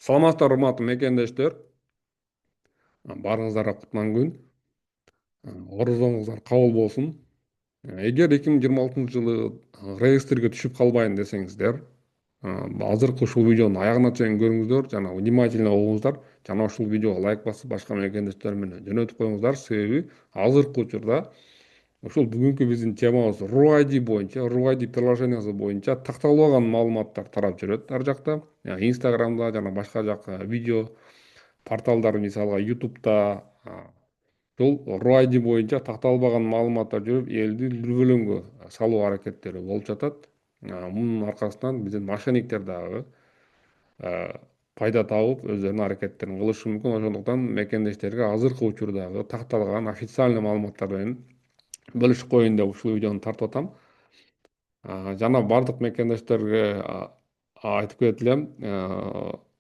Саламатсыздар урматтуу мекендештер. Баарыңыздарга кутман күн. Орозоңуздар кабыл болсун. Эгер 2026 жылы реестрге түшүп калбайын десеңиздер, азыркы ушул видеонун аягына чейин көрүңүздөр жана внимательно угуңуздар жана ушул видеого лайк басып башка мекендештер менен жөнөтүп коюңуздар. Себеби азыркы учурда ушул бүгүнкү биздин темабыз RUID боюнча, RUID приложениясы боюнча такталбаган маалыматтар тарап жүрөт ар жакта. Инстаграмда жана башка жака видео порталдар, мисалга ютубта ушул RUID боюнча такталбаган маалыматтар жүрүп, элди дүрбөлөңгө салуу аракеттери болуп жатат. Мунун аркасынан биздин мошенниктер дагы пайда табып, өздөрүнүн аракеттерин кылышы мүмкүн. Ошондуктан мекендештерге азыркы учурдагы такталган официальный маалыматтар менен бөлүшүп коеюн деп ушул видеону тартып атам. Жана бардык мекендештерге айтып кетип элем,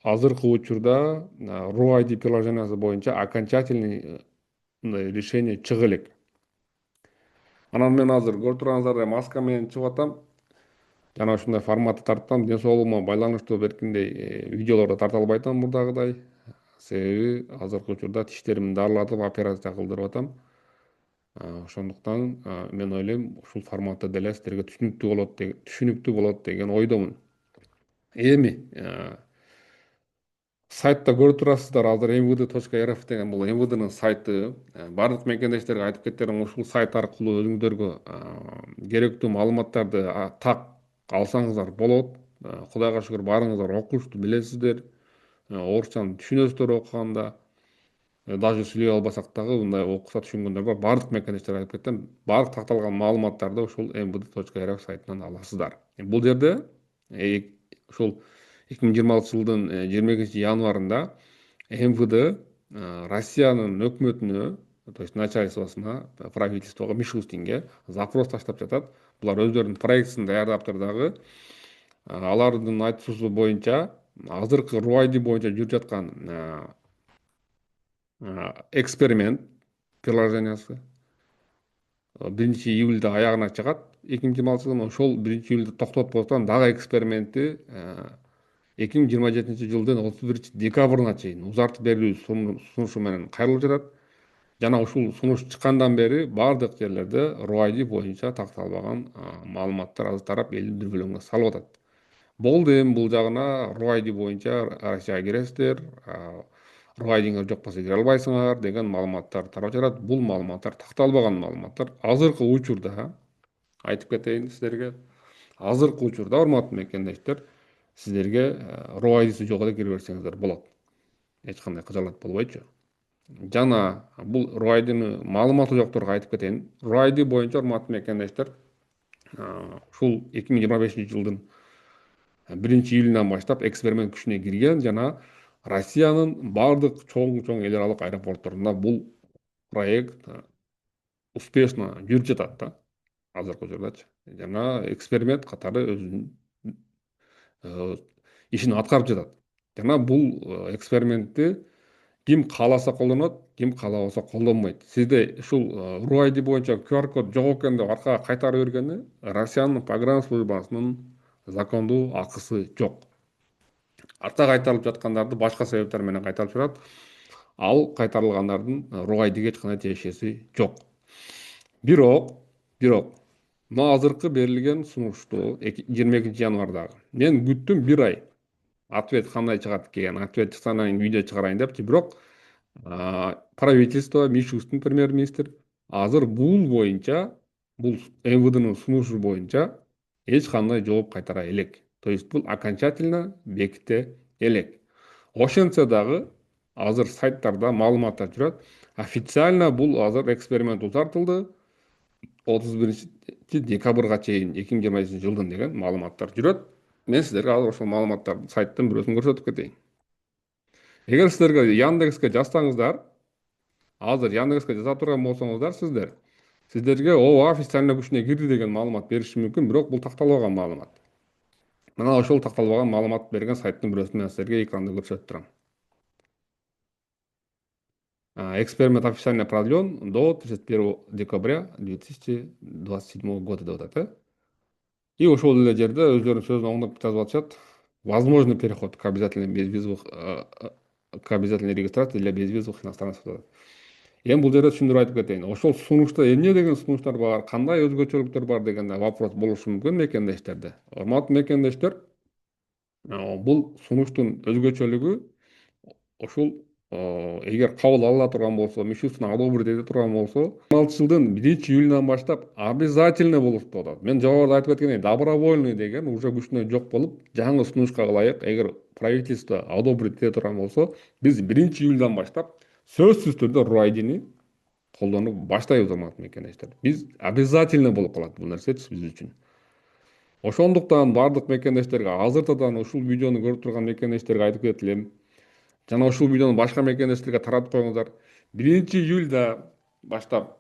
азыркы учурда RUID приложениясы боюнча окончательный решение чыга элек. Анан мен азыр көрүп турганыңыздардай маска менен чыгып атам. Жана ушундай форматты тартам. Ден соолугума байланыштуу беркиндей видеолорду тарта албайтам мурдагыдай. Себеби азыркы учурда тиштеримди дарылатып операция кылдырып атам. Ошондуктан мен ойлойм ушул форматты деле сиздерге түшүнүктүү болот деген ойдомун. Эми сайтта көрүп турасыздар, азыр mvd.rf деген бул MVDнын сайты. Бардык мекендештерге айтып кетерим, ушул сайт аркылуу өзүңүздөргө керектүү маалыматтарды так алсаңыздар болот. Кудайга шүгүр баарыңыздар окушту билесиздер. Орусчаны түшүнөсүздөр окуганда. Даже сүйлөй албасак дагы мындай окуса түшүнгөндөр бар. Бардык мекендештерге айтып кетем, бардык такталган маалыматтарды ушул mvd.rf сайтынан аласыздар. Бул жерде ушул 2026 жылдын 22 январында МВД Россиянын өкмөтүнө, то есть начальствосуна, правительствого, Мишустинге запрос таштап жатат. Булар өздөрүнүн проектисин даярдаптыр дагы. Алардын айтуусу боюнча азыркы RUID боюнча жүрүп жаткан эксперимент приложениясы 1-июлда аягына чыгат. 2026 жылы ошол 1-июлда токтотуп койсоң, дагы эксперименти 2027 жылдын 31 декабрына чейин узартып берүү сунушу менен кайрылып жатат. Жана ушул сунуш чыккандан бери бардык жерлерде RUID боюнча такталбаган маалыматтар азыр тарап элди дүрбөлөңгө салып атат. Болду, эми бул жагына RUID боюнча Россияга киресиздер, RUID-иңер жок болсо кире албайсыңар деген маалыматтар тарап жатат. Бул маалыматтар такталбаган маалыматтар. Азыркы учурда айтып кетейин сиздерге, азыркы учурда урматтуу мекендештер, сиздерге RUID-си жок эле кире берсеңиздер болот. Эч кандай кыжаалат болбойчу. Жана бул RUID-нын маалыматы жокторго айтып кетейин. RUID боюнча урматтуу мекендештер, ушул 2025 жылдын 1-июлунан баштап эксперимент күчүнө кирген жана Россиянын бардык чоң эл аралык аэропортторунда бул проект успешно жүрүп жатат да азыркы учурдачы. Жана эксперимент катары өзүнүн ишин аткарып жатат. Жана бул экспериментти ким кааласа колдонот, ким каалабаса колдонбойт. Сизде ушул RUID боюнча QR код жок экен деп аркага кайтарып бергенде Россиянын погран службасынын закондуу акысы жок. Арта кайтарылып жаткандарды башка себептер менен кайтарып жатат. Ал кайтарылгандардын RUID-ге эч кандай тиешеси жок. Бирок мына азыркы берилген сунушту 22 январдагы мен күттүм 1 ай. Ответ кандай чыгат экен, ответ чыксанан кийин видео чыгарайын депчи. Бирок правительство, Мишустин премьер-министр азыр бул боюнча, бул МВДнын сунушу боюнча эч кандай жооп кайтара элек. То есть бул окончательно беките элек. Ошентсе дагы азыр сайттарда маалыматтар жүрөт. Официально бул азыр эксперимент узартылды. 31 декабрга чейин 2025 жылдын деген маалыматтар жүрөт. Мен сиздерге азыр ошол маалыматтардын сайттын бирөөсүн көрсөтүп кетейин. Эгер сиздерге Яндекске жазсаңыздар, азыр Яндекске жаза турган болсоңуздар, сиздерге ооба официально күчүнө кирди деген маалымат бериши мүмкүн, бирок бул такталбаган маалымат. Мына ошол такталбаган маалымат берген сайттын бирөөсүн мен сиздерге экранда көрсөтүп турам. Эксперимент официально продлен до 31 декабря 2027 года деп атат. И ошол эле жерде өздөрүнүн сөзүн оңдоп жазып атышат. Возможно переход к обязательной безвизовых к обязательной регистрации для безвизовых иностранцев. Эми бул жерде түшүндүрүп айтып кетейин. Ошол сунушта эмне деген сунуштар бар, кандай өзгөчөлүктөр бар деген вопрос болушу мүмкүн мекендештерде. Урматтуу мекендештер, бул сунуштун өзгөчөлүгү ушул эгер кабыл алына турган болсо, мишустун одобрить эте турган болсо, 26 жылдын 1 июлунан баштап обязательно болуп атат. Мен жогоруда айтып кеткендей, добровольный деген уже күчүнө жок болуп, жаңы сунушка ылайык, эгер правительство одобрить эте турган болсо, биз 1 июлдан баштап сөзсүз түрдө РУ-айдини колдонуп баштайбыз, урматтуу мекендештер. Биз обязательно болуп калат бул нерсечи биз үчүн. Ошондуктан бардык мекендештерге, азыртадан ушул видеону көрүп турган мекендештерге айтып кетилем. Жана ушул видеону башка мекендештерге таратып коюңуздар. 1 июлда баштап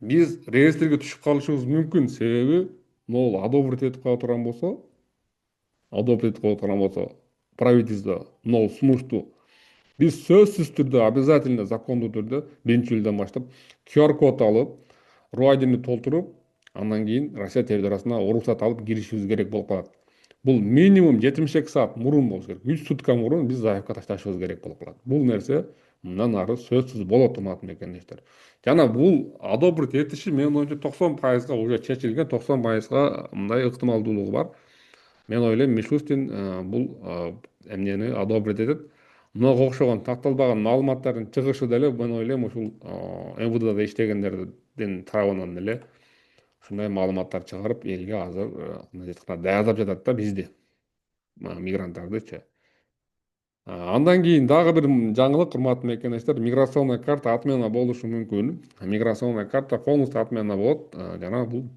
биз реестрге түшүп калышыбыз мүмкүн. Себеби могул одобрить этип кала турган болсо, правительство могул сунушту биз сөзсүз түрдө обязательно закондуу түрдө 1 июлдан баштап QR код алып, РУ-айдини толтуруп, андан кийин Россия территориясына уруксат алып киришибиз керек болуп калат. Бул минимум 72 саат мурун болуш керек. 3 сутка мурун биз заявка ташташыбыз керек болуп калат. Бул нерсе мындан ары сөзсүз болот, урматтуу мекендештер. Жана бул одобрить этиши менин оюмча 90%га уже чечилген, 90%га мындай ыктымалдуулугу бар. Мен ойлойм Мишустин бул эмнени одобрить этет. Мага окшогон такталбаган маалыматтардын чыгышы деле мен ойлойм ушул МВДда иштегендердин тарабынан эле ушундай маалыматтар чыгарып элге азыр мындай айтканда даярдап жатат да бизди, мигранттардычы. Андан кийин дагы бир жаңылык, урматтуу мекендештер, миграционная карта отмена болушу мүмкүн. Миграционная карта полностью отмена болот. Жана бул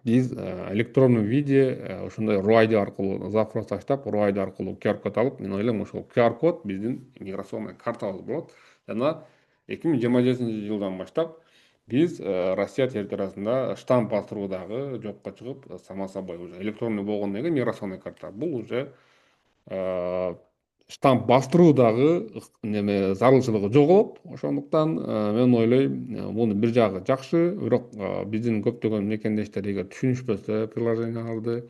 биз электронный виде ушундай РУ-айди аркылуу запрос таштап, РУ-айди аркылуу QR код алып, мен ойлойм ошол QR код биздин миграционный картабыз болот. Жана 2027-жылдан баштап биз Россия территориясында штамп бастыруу дагы жокко чыгып, само собой уже электронный болгондон кийин миграционный карта бул уже штамп бастыруу дагы неме зарылчылыгы жоголот. Ошондуктан мен ойлойм муну бир жагы жакшы, бирок биздин көптөгөн мекендештер эгер түшүнүшпөсө приложенияларды,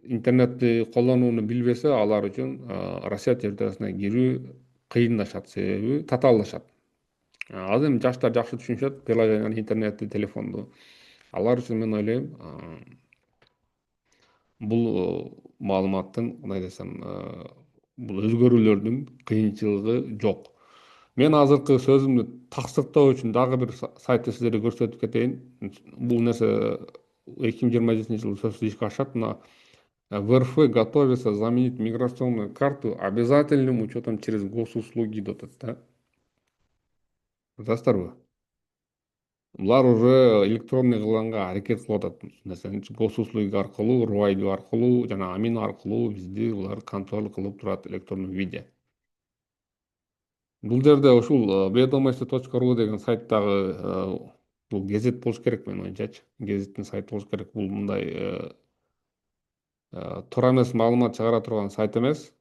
интернетти колдонууну билбесе, алар үчүн Россия территориясына кирүү кыйынлашат, себеби татаалдашат. Азыр эми жаштар жакшы түшүнүшөт приложенияны, интернетти, телефонду. Алар үчүн мен ойлойм бул маалыматтын, кандай десем, бул өзгөрүүлөрдүн кыйынчылыгы жок. Мен азыркы сөзүмдү тастыктоо үчүн дагы бир сайтты сиздерге көрсөтүп кетейин. Бул нерсе 2027-жылы сөзсүз ишке ашат. Мына в РФ готовится заменить миграционную карту обязательным учетом через госуслуги деп атат да. Жазасыздарбы? Булар уже электронный кылганга аракет кылып атат. Нерсени госуслуги аркылуу, РУ-айди аркылуу жана Амин аркылуу бизди булар контроль кылып турат электронный виде. Бул жерде ушул ведомости.ру деген сайттагы бул гезит болуш керек менин оюмчачы. Гезиттин сайты болуш керек. Бул мындай туура эмес маалымат чыгара турган сайт эмес.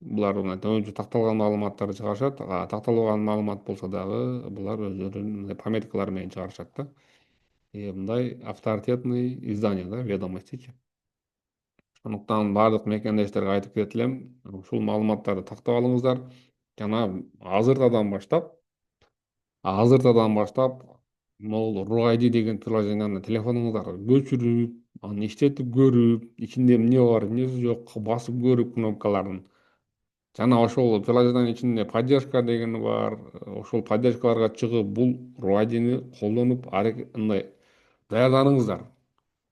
Булар өңүнчө такталган маалыматтарды чыгарышат. Такталбаган маалымат болсо дагы булар өздөрүнүн пометкалары менен чыгарышат да. Мындай авторитетный издание да, ведомостичи. Ошондуктан бардык мекендештерге айтып кетилем, ушул маалыматтарды тактап алыңыздар. Жана азыртадан баштап могул РУ-айди деген приложенияны телефонуңуздарга көчүрүп, аны иштетип көрүп, ичинде эмне бар, эмнеси жок басып көрүп кнопкаларын. Жана ошол приложениянын ичинде поддержка деген бар. Ошол поддержкаларга чыгып бул РУ-айдини колдонуп мындай даярданыңыздар.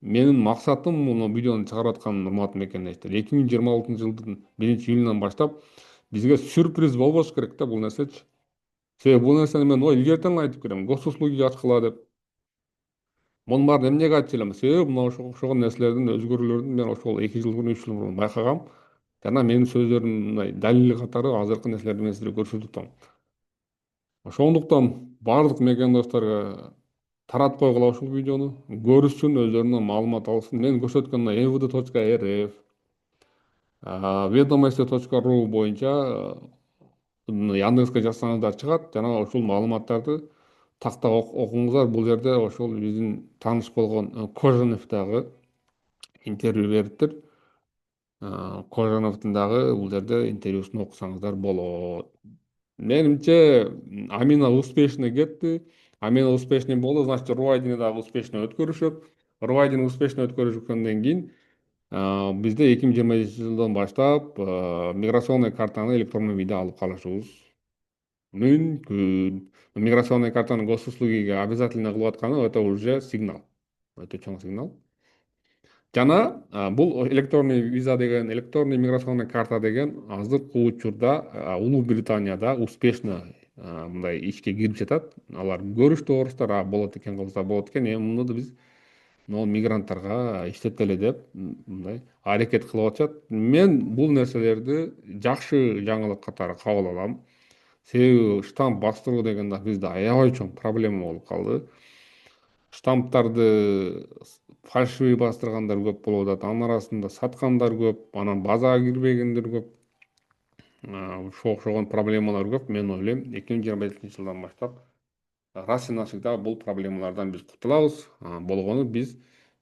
Менин максатым муну видеону чыгарып аткан, урматтуу мекендештер, 2026-жылдын 1-июлунан баштап бизге сюрприз болбош керек да бул нерсечи. Себеби бул нерсени мен илгертен айтып келем, госуслуги ачкыла деп. Мунун баарын эмнеге айтып келем? Себеби мына окшогон нерселердин, өзгөрүүлөрдүн мен ошол 2 жыл мурун, 3 жыл мурун байкагам. Жана менин сөздөрүм мындай далил катары азыркы нерселерди мен сиздерге көрсөтүп атам. Ошондуктан бардык мекендошторго таратып койгула ушул видеону, көрүшсүн, өздөрүнө маалымат алсын. Мен көрсөткөн mvd.rf, ведомости.ру боюнча Яндекске жазсаңыздар чыгат. Жана ушул маалыматтарды тактап окуңуздар. Бул жерде ошол биздин тааныш болгон Кожанов дагы интервью бериптир. Кожановдун дагы бул жерде интервьюсун окусаңыздар болот. Менимче Амина успешно кетти. Амина успешный болду, значит, Рувайдини дагы успешно өткөрүшөт. Рувайдини успешно өткөрүшкөндөн кийин бизде 2025 жылдан баштап миграционный картаны электрондуу виде алып калышыбыз мүмкүн. Миграционный картаны госуслугиге обязательно кылып атканы это уже сигнал. Өтө чоң сигнал. Жана бул электронный виза деген, электронный миграционный карта деген азыркы учурда Улуу Британияда успешно мындай ишке кирип жатат. Алар көрүштү орустар, болот экен, кылса болот экен, эми муну да биз могу мигранттарга иштетели деп мындай аракет кылып атышат. Мен бул нерселерди жакшы жаңылык катары кабыл алам. Себеби штамп бастыруу деген да бизде аябай чоң проблема болуп калды. Штамптарды фальшивый бастыргандар көп болуп атат. Анын арасында саткандар көп, анан базага кирбегендер көп. Ошого окшогон проблемалар көп. Мен ойлойм, 2025 жылдан баштап раз и навсегда бул проблемалардан биз кутулабыз. Болгону биз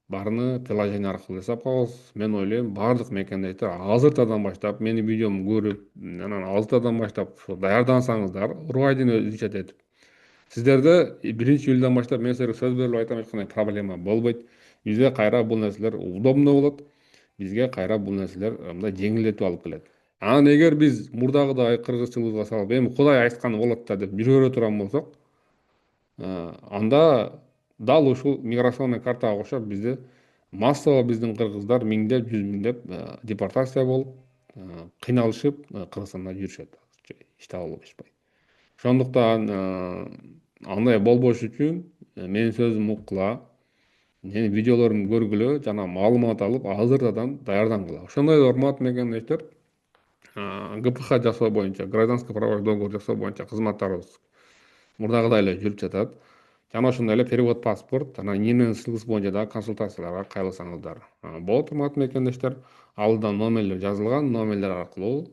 баарыны приложение аркылуу жасап коебуз. Мен ойлойм, баардык мекендештер азыртадан баштап мени видеому көрүп, анан азыртадан баштап даярдансаңыздар, урбайдын өзү ичет этип. Сиздерде 1-июльдан баштап мен силерге сөз берип айтам, эч кандай проблема болбойт. Бизге кайра бул нерселер удобно болот. Бизге кайра бул нерселер мындай жеңилдетип алып келет. Анан эгер биз мурдагыдай кыргызчылыкка салып, эми Кудай айтканы болот да деп жүрө турган болсок, анда дал ушул миграционный картага окшоп бизде массово биздин кыргыздар миңдеп, жүз миңдеп депортация болуп, кыйналышып Кыргызстанда жүрүшөт. Иш таба албашпай. Ошондуктан андай болбош үчүн менин сөзүм уккула, менин видеолорумду көргүлө жана маалымат алып, азыртадан даярдангыла. Ошондой эле урматтуу мекендештер, ГПХ жасоо боюнча, гражданский правовой договор жасоо боюнча кызматтарыбыз мурдагыдай эле жүрүп жатат. Жана ошондой эле перевод паспорт, анан ИНН ссылкасы боюнча дагы консультацияларга кайрылсаңыздар болот, урматтуу мекендештер. Алда номерлер жазылган, номерлер аркылуу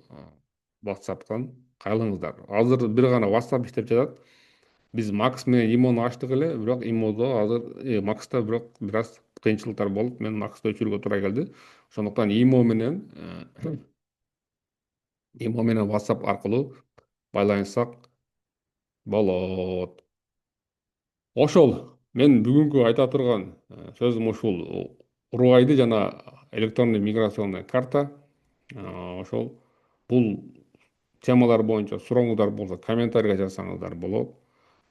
WhatsApp'тан кайрылыңыздар. Азыр бир гана WhatsApp иштеп жатат. Биз Макс менен Имону ачтык эле, бирок Имодо азыр Макста бирок бир аз кыйынчылыктар болуп, мен Максты өчүрүүгө туура келди. Ошондуктан Имо менен WhatsApp аркылуу байланышсак болот. Ошол мен бүгүнкү айта турган сөзүм ушул. Урубайды жана электронный миграционный карта, ошол бул темалар боюнча сурооңуздар болсо комментарийге жазсаңыздар болот.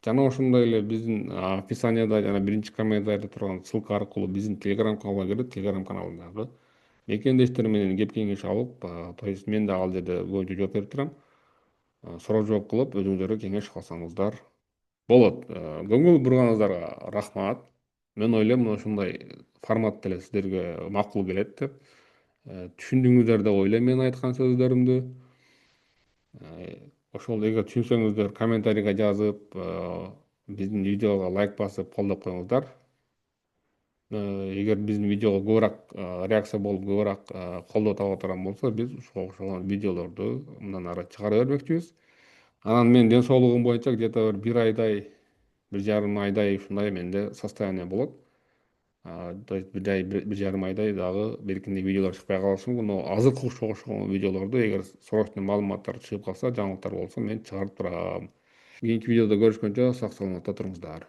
Жана ошондой эле биздин описанияда жана биринчи комментарийде турган ссылка аркылуу биздин Telegram каналга кирип, Telegram каналындагы мекендештер менен кеп кеңеш алып, то есть мен да ал жерде боюнча жооп берип турам. Суроо жооп кылып, өзүңүздөр кеңеш алсаңыздар болот. Көңүл бурганыңыздарга рахмат. Мен ойлойм, ушундай формат деле сиздерге макул келет деп түшүндүңүздөр деп ойлойм мен айткан сөздөрүмдү. Ошол эгер түшүнсөңүздөр комментарийге жазып, биздин видеого лайк басып колдоп коюңуздар. Эгер биздин видеого көбүрөөк реакция болуп, көбүрөөк колдоо таба турган болсо, биз ошого окшогон видеолорду мындан ары чыгара бермекчибиз. Анан менин ден соолугум боюнча где-то бир айдай, 1,5 айдай ушундай менде состояние болот. То есть бир жарым айдай дагы беркиндей видеолор чыкпай калышы мүмкүн. Но азыркы окшогон видеолорду эгер срочный маалыматтар чыгып калса, жаңылыктар болсо мен чыгарып турам. Кийинки видеодо көрүшкөнчө сак саламатта туруңуздар.